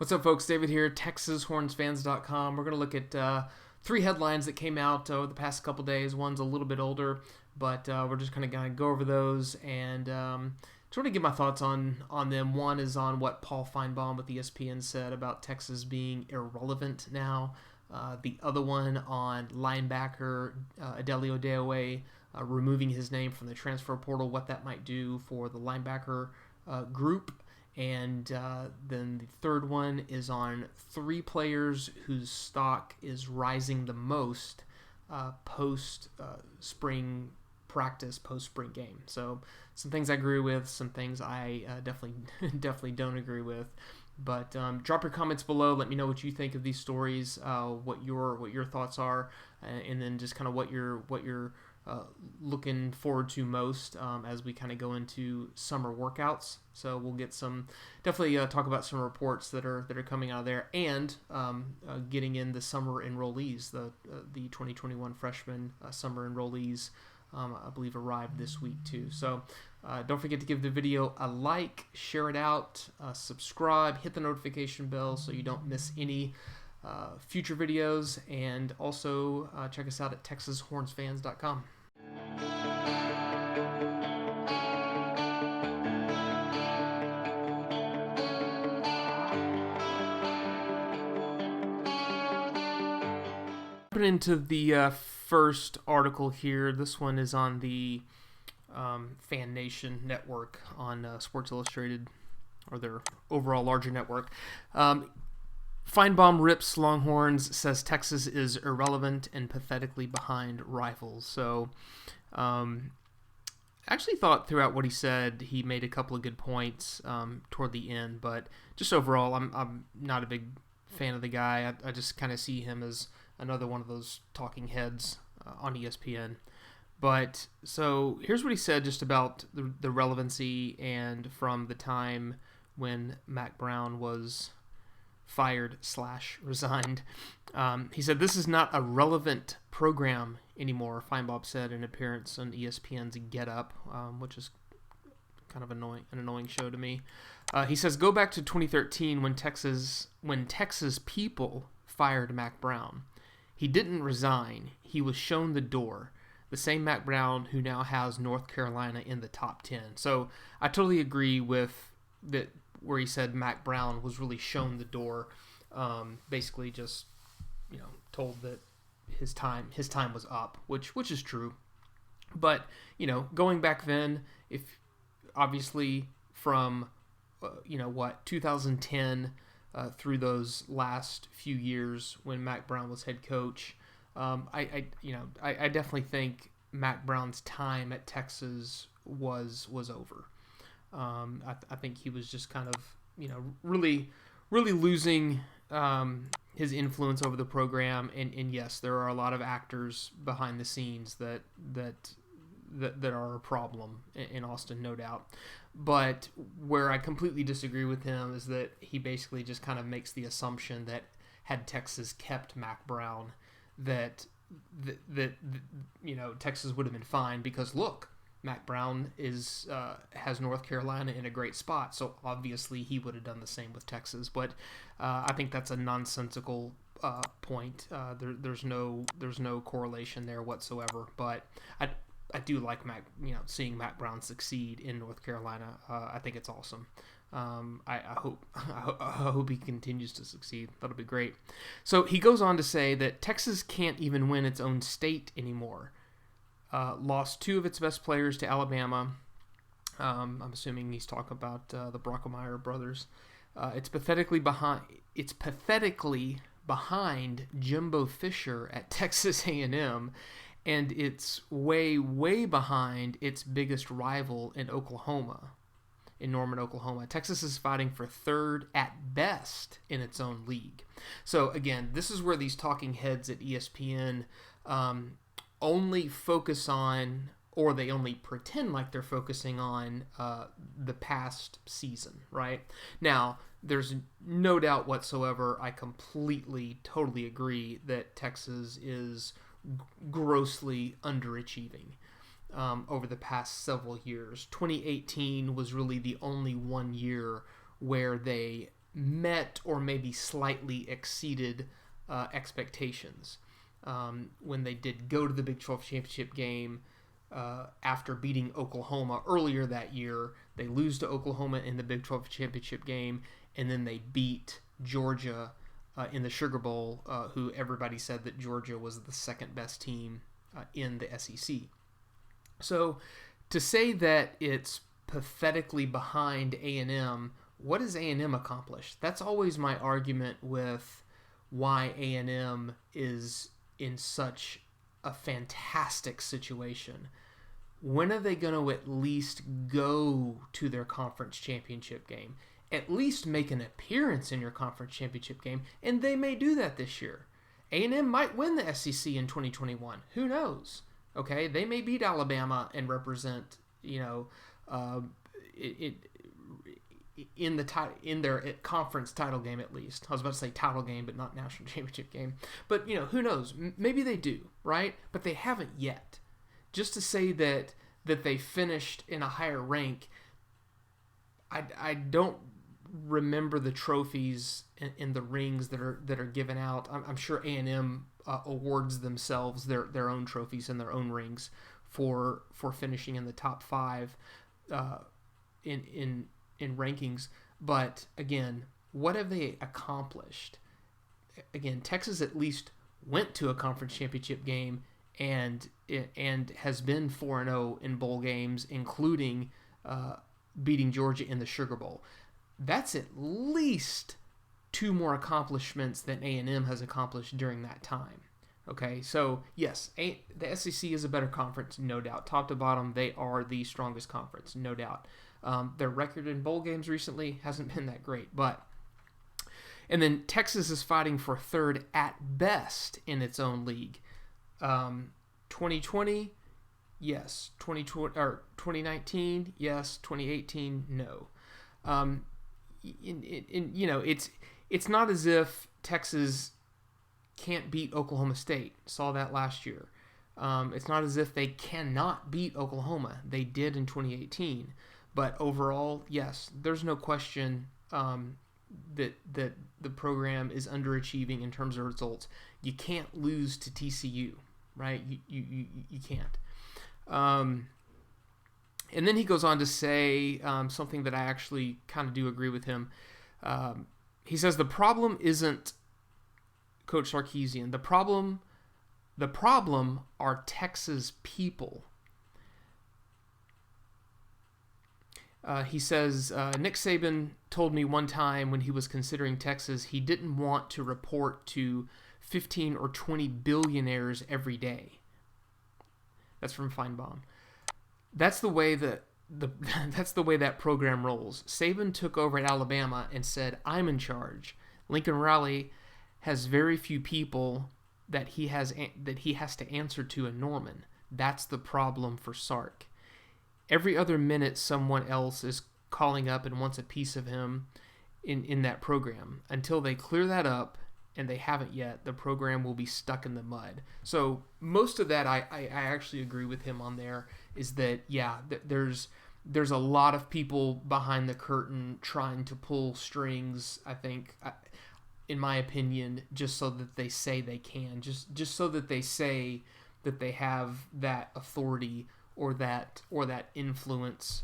What's up, folks? David here, TexasHornsFans.com. We're going to look at three headlines that came out over the past couple days. One's a little bit older, but we're just kind of going to go over those and sort of give my thoughts on them. One is on what Paul Finebaum with ESPN said about Texas being irrelevant now. The other one on linebacker Ayodele Adeoye removing his name from the transfer portal, what that might do for the linebacker group. And then the third one is on three players whose stock is rising the most post-spring practice, post-spring game. So some things I agree with, some things I definitely don't agree with. But drop your comments below. Let me know what you think of these stories, what your thoughts are, and then just kind of what you're looking forward to most as we kind of go into summer workouts. So we'll get definitely talk about some reports that are coming out of there, and getting in the summer enrollees, the 2021 freshman summer enrollees. I believe arrived this week too. So don't forget to give the video a like, share it out, subscribe, hit the notification bell so you don't miss any future videos, and also check us out at TexasHornsFans.com. Jumping into the first article here. This one is on the Fan Nation network on Sports Illustrated, or their overall larger network. Finebaum rips Longhorns, says Texas is irrelevant and pathetically behind rivals. So, I actually thought throughout what he said, he made a couple of good points toward the end. But just overall, I'm not a big fan of the guy. I just kind of see him as another one of those talking heads on ESPN. But so here's what he said just about the relevancy, and from the time when Mack Brown was fired/resigned. He said, "This is not a relevant program anymore," Finebaum said in an appearance on ESPN's Get Up, which is kind of an annoying show to me. He says, "Go back to 2013 when Texas people fired Mack Brown. He didn't resign. He was shown the door. The same Mack Brown who now has North Carolina in the top 10. So I totally agree with that, where he said Mack Brown was really shown the door. Basically just, told that his time was up, which is true. But, going back then, if obviously from 2010 through those last few years when Mack Brown was head coach, I definitely think Mack Brown's time at Texas was over. I think he was just kind of, really losing his influence over the program. And yes, there are a lot of actors behind the scenes that are a problem in Austin, no doubt. But where I completely disagree with him is that he basically just kind of makes the assumption that had Texas kept Mack Brown, that Texas would have been fine, because look, Mack Brown has North Carolina in a great spot, so obviously he would have done the same with Texas. But I think that's a nonsensical point. There's no correlation there whatsoever. But I do like seeing Mack Brown succeed in North Carolina. I think it's awesome. I hope he continues to succeed. That'll be great. So he goes on to say that Texas can't even win its own state anymore. Lost two of its best players to Alabama. I'm assuming he's talking about the Brockemeyer brothers. It's pathetically behind Jimbo Fisher at Texas A&M, and it's way behind its biggest rival in Norman, Oklahoma. Texas is fighting for third at best in its own league. So again, this is where these talking heads at ESPN only focus on, or they only pretend like they're focusing on the past season, right? Now, there's no doubt whatsoever, I totally agree that Texas is grossly underachieving over the past several years. 2018 was really the only one year where they met or maybe slightly exceeded expectations. When they did go to the Big 12 championship game after beating Oklahoma earlier that year, they lose to Oklahoma in the Big 12 championship game, and then they beat Georgia in the Sugar Bowl, who everybody said that Georgia was the second best team in the SEC. So to say that it's pathetically behind A&M, what has A&M accomplished? That's always my argument with why A&M is in such a fantastic situation. When are they going to at least go to their conference championship game? At least make an appearance in your conference championship game, and they may do that this year. A&M might win the SEC in 2021. Who knows? Okay, they may beat Alabama and represent, in their conference title game at least. I was about to say title game, but not national championship game. But who knows? Maybe they do, right? But they haven't yet. Just to say that they finished in a higher rank, I don't remember the trophies and the rings that are given out. I'm sure A&M awards themselves their own trophies and their own rings for finishing in the top 5 in rankings. But again, what have they accomplished? Again, Texas at least went to a conference championship game and has been 4-0 in bowl games, including beating Georgia in the Sugar Bowl. That's at least 2 more accomplishments than A&M has accomplished during that time. Okay, so yes, the SEC is a better conference, no doubt. Top to bottom, they are the strongest conference, no doubt. Their record in bowl games recently hasn't been that great, and then Texas is fighting for 3rd at best in its own league. 2020, yes. 2019, yes. 2018, no. It's not as if Texas can't beat Oklahoma State. Saw that last year. It's not as if they cannot beat Oklahoma. They did in 2018. But overall, yes, there's no question that the program is underachieving in terms of results. You can't lose to TCU, right? You can't. And then he goes on to say something that I actually kind of do agree with him. He says the problem isn't Coach Sarkisian. The problem are Texas people. He says, Nick Saban told me one time when he was considering Texas, he didn't want to report to 15 or 20 billionaires every day. That's from Finebaum. That's the way that that program rolls. Saban took over at Alabama and said, "I'm in charge." Lincoln Riley has very few people that he has to answer to in Norman. That's the problem for Sark. Every other minute, someone else is calling up and wants a piece of him in that program. Until they clear that up, and they haven't yet, the program will be stuck in the mud. So most of that I actually agree with him on there, is that, yeah, there's a lot of people behind the curtain trying to pull strings, I think, in my opinion, just so that they say they can, just so that they say that they have that authority or that influence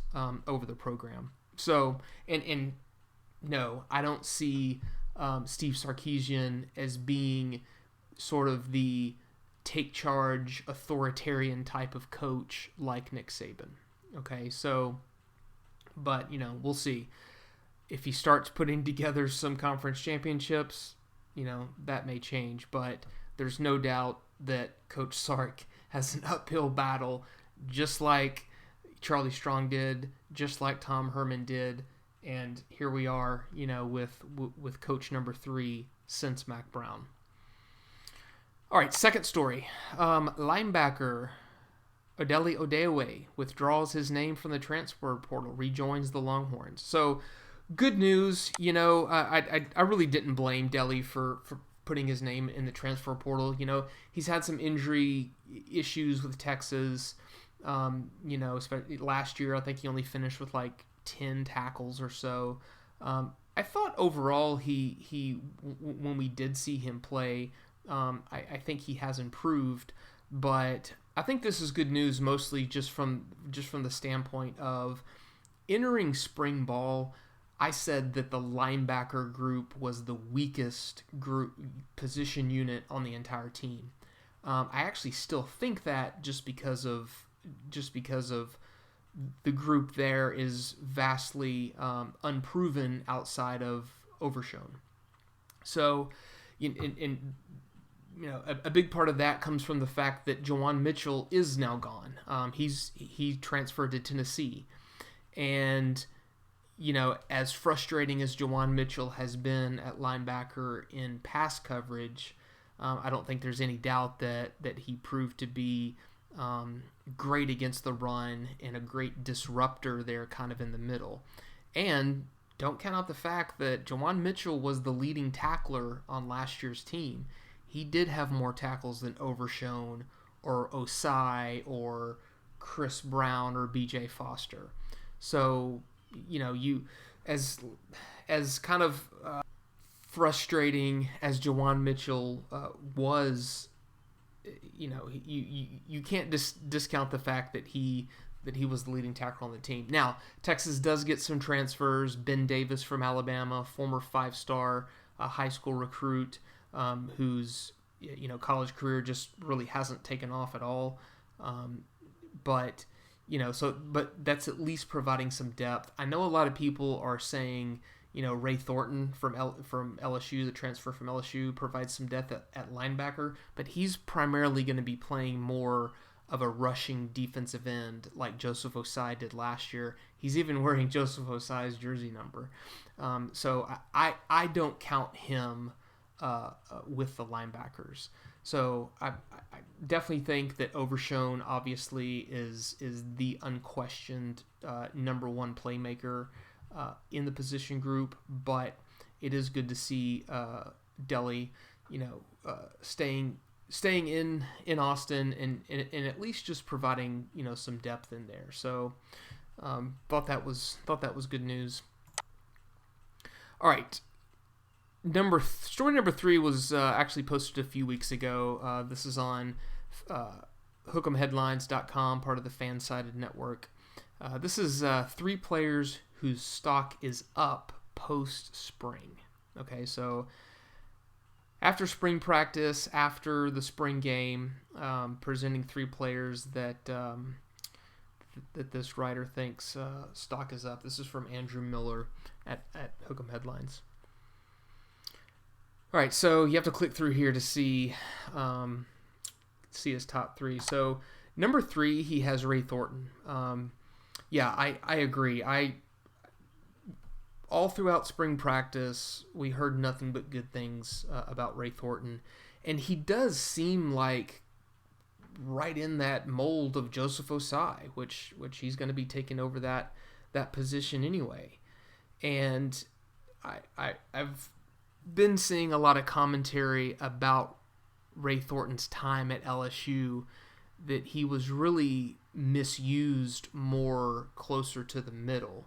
over the program. So, and no, I don't see Steve Sarkisian as being sort of the take charge, authoritarian type of coach like Nick Saban. Okay, so, but, we'll see. If he starts putting together some conference championships, that may change. But there's no doubt that Coach Sark has an uphill battle, just like Charlie Strong did, just like Tom Herman did. And here we are, with coach number 3 since Mac Brown. All right, second story. Linebacker Ayodele Adeoye withdraws his name from the transfer portal, rejoins the Longhorns. So, good news. I really didn't blame Dele for putting his name in the transfer portal. He's had some injury issues with Texas. Especially last year, I think he only finished with like 10 tackles or so. I thought overall when we did see him play, I think he has improved, but I think this is good news mostly just from the standpoint of entering spring ball. I said that the linebacker group was the weakest group position unit on the entire team. I actually still think that just because of the group there is vastly unproven outside of Overshone. So, a big part of that comes from the fact that Jawan Mitchell is now gone. He transferred to Tennessee, and as frustrating as Jawan Mitchell has been at linebacker in pass coverage, I don't think there's any doubt that he proved to be great against the run and a great disruptor there kind of in the middle. And don't count out the fact that Jawan Mitchell was the leading tackler on last year's team. He did have more tackles than Overshone or Osai or Chris Brown or BJ Foster. So, you as kind of frustrating as Jawan Mitchell was, you can't discount the fact that he was the leading tackle on the team. Now, Texas does get some transfers. Ben Davis from Alabama, former 5-star high school recruit, whose college career just really hasn't taken off at all. But that's at least providing some depth. I know a lot of people are saying, Ray Thornton from LSU, the transfer from LSU, provides some depth at linebacker, but he's primarily going to be playing more of a rushing defensive end like Joseph Osai did last year. He's even wearing Joseph Osai's jersey number. So I don't count him with the linebackers. So I definitely think that Overshone obviously is the unquestioned number one playmaker in the position group, but it is good to see Delly, staying in Austin and at least just providing some depth in there. So thought that was good news. All right. Story number 3 was actually posted a few weeks ago. This is on hook'emheadlines.com, part of the Fansided network. This is 3 players whose stock is up post-spring. Okay, so after spring practice, after the spring game, presenting 3 players that this writer thinks stock is up. This is from Andrew Miller at Hook'em Headlines. All right, so you have to click through here to see his top 3. So number 3, he has Ray Thornton. I agree. All throughout spring practice, we heard nothing but good things about Ray Thornton, and he does seem like right in that mold of Joseph Osai, which he's going to be taking over that position anyway. And I've been seeing a lot of commentary about Ray Thornton's time at LSU, that he was really misused more closer to the middle,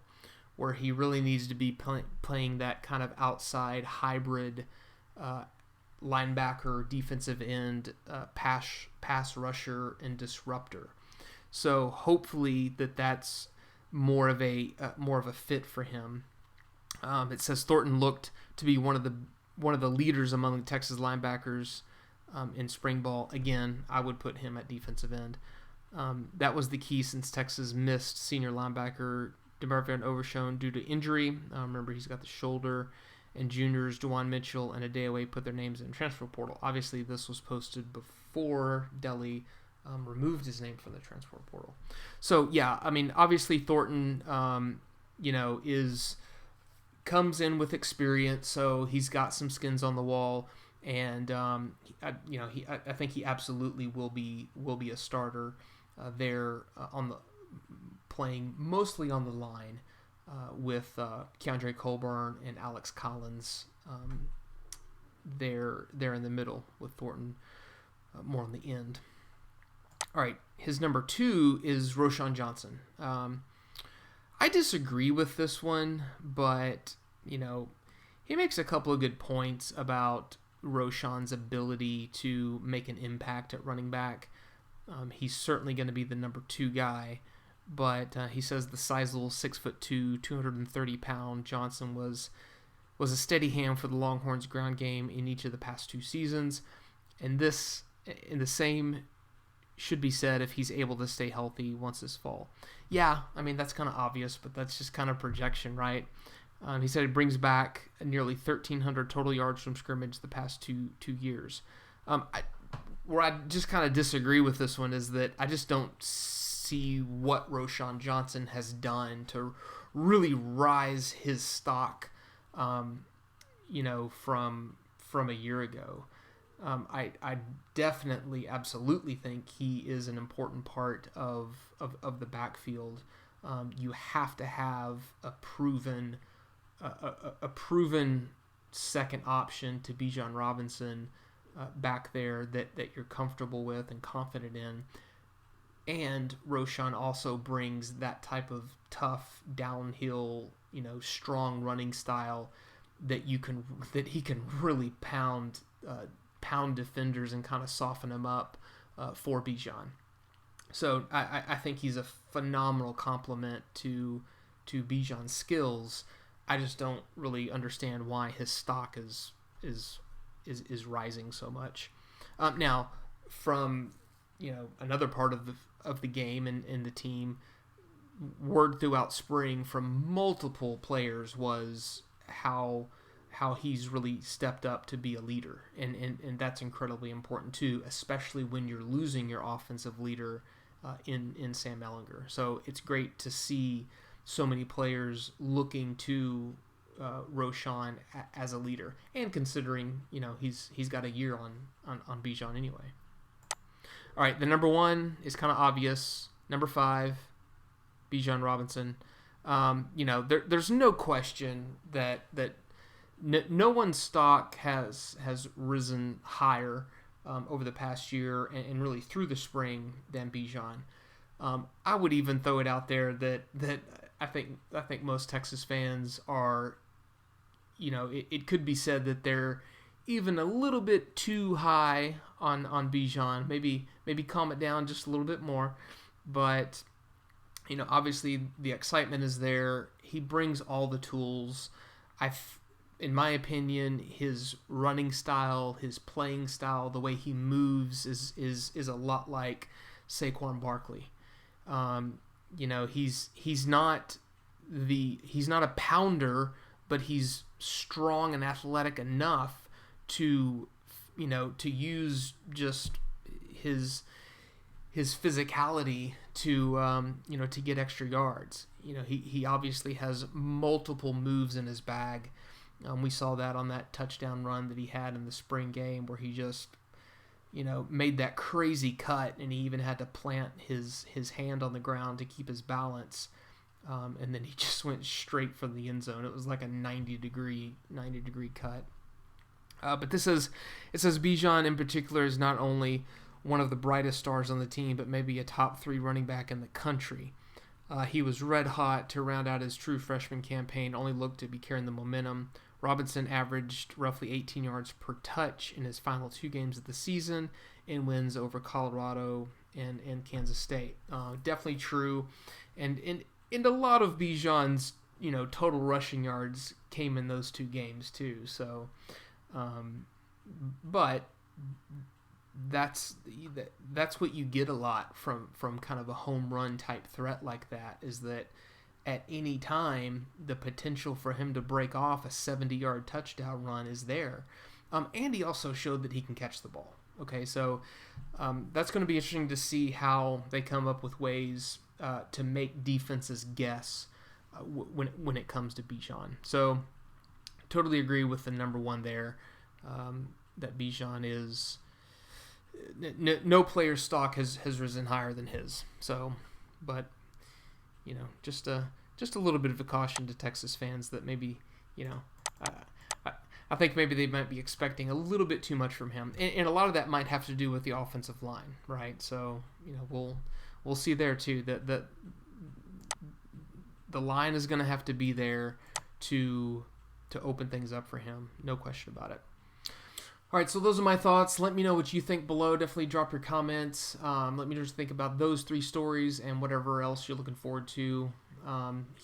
where he really needs to be playing that kind of outside hybrid linebacker, defensive end, pass rusher, and disruptor. So hopefully that's more of a fit for him. It says Thornton looked to be one of the leaders among the Texas linebackers in spring ball. Again, I would put him at defensive end. That was the key since Texas missed senior linebacker DeMarvion Overshone due to injury. Remember, he's got the shoulder. And juniors Jawan Mitchell and Adeoye put their names in the transfer portal. Obviously, this was posted before Delly removed his name from the transfer portal. So, yeah, I mean, obviously Thornton, comes in with experience, so he's got some skins on the wall, and I think he absolutely will be a starter there playing mostly on the line with Keandre Colburn and Alex Collins there in the middle, with Thornton more on the end. All right, his number 2 is Roschon Johnson. I disagree with this one, but he makes a couple of good points about Roschon's ability to make an impact at running back. He's certainly going to be the number 2 guy, but he says the sizable 6'2", 230-pound Johnson was a steady hand for the Longhorns' ground game in each of the past 2 seasons, and the same should be said if he's able to stay healthy once this fall. Yeah, I mean, that's kind of obvious, but that's just kind of projection, right? He said he brings back nearly 1,300 total yards from scrimmage the past two years. Where I just kind of disagree with this one is that I just don't see what Roschon Johnson has done to really rise his stock, from a year ago. I definitely, absolutely think he is an important part of the backfield. You have to have a proven second option to Bijan Robinson back there that you're comfortable with and confident in. And Roschon also brings that type of tough, downhill, strong running style that he can really pound defenders and kind of soften them up for Bijan. So I think he's a phenomenal complement to Bijan's skills. I just don't really understand why his stock is rising so much. Now, from another part of the game and the team, word throughout spring from multiple players was how he's really stepped up to be a leader, and that's incredibly important too, especially when you're losing your offensive leader in Sam Ehlinger. So it's great to see so many players looking to Roschon as a leader, and considering he's got a year on Bijan anyway. All right, the number 1 is kind of obvious. Number 5, Bijan Robinson. There's no question that no one's stock has risen higher over the past year and really through the spring than Bijan. I would even throw it out there that I think most Texas fans are, it could be said that they're even a little bit too high on Bijan. Maybe calm it down just a little bit more. But obviously the excitement is there. He brings all the tools. In my opinion, his running style, his playing style, the way he moves is a lot like Saquon Barkley. He's not a pounder, but he's strong and athletic enough to use just his physicality to get extra yards. He obviously has multiple moves in his bag. We saw that on that touchdown run that he had in the spring game, where he just made that crazy cut, and he even had to plant his hand on the ground to keep his balance, and then he just went straight for the end zone. It was like a 90 degree cut. But it says Bijan in particular is not only one of the brightest stars on the team, but maybe a top 3 running back in the country. He was red hot to round out his true freshman campaign, only looked to be carrying the momentum. Robinson averaged roughly 18 yards per touch in his final 2 games of the season in wins over Colorado and Kansas State. Definitely true. And a lot of Bijan's total rushing yards came in those 2 games too. So, but that's what you get a lot from kind of a home run type threat like that, is that at any time the potential for him to break off a 70-yard touchdown run is there. And he also showed that he can catch the ball. Okay, so that's going to be interesting to see how they come up with ways to make defenses guess when it comes to Bijan. So totally agree with the number 1 there, that Bijan is... No player's stock has risen higher than his. So, but just a little bit of a caution to Texas fans that maybe I think maybe they might be expecting a little bit too much from him, and a lot of that might have to do with the offensive line, right? So we'll see there too that the line is going to have to be there to open things up for him. No question about it. All right, so those are my thoughts. Let me know what you think below. Definitely drop your comments. Let me know what you think about those 3 stories and whatever else you're looking forward to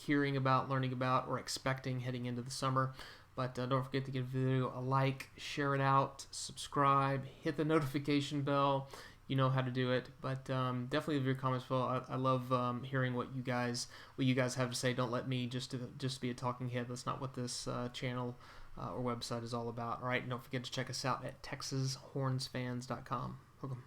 hearing about, learning about, or expecting heading into the summer. But don't forget to give the video a like, share it out, subscribe, hit the notification bell. You know how to do it. But definitely leave your comments below. I love hearing what you guys have to say. Don't let me just be a talking head. That's not what this channel or website is all about. All right, and don't forget to check us out at TexasHornsFans.com. Welcome.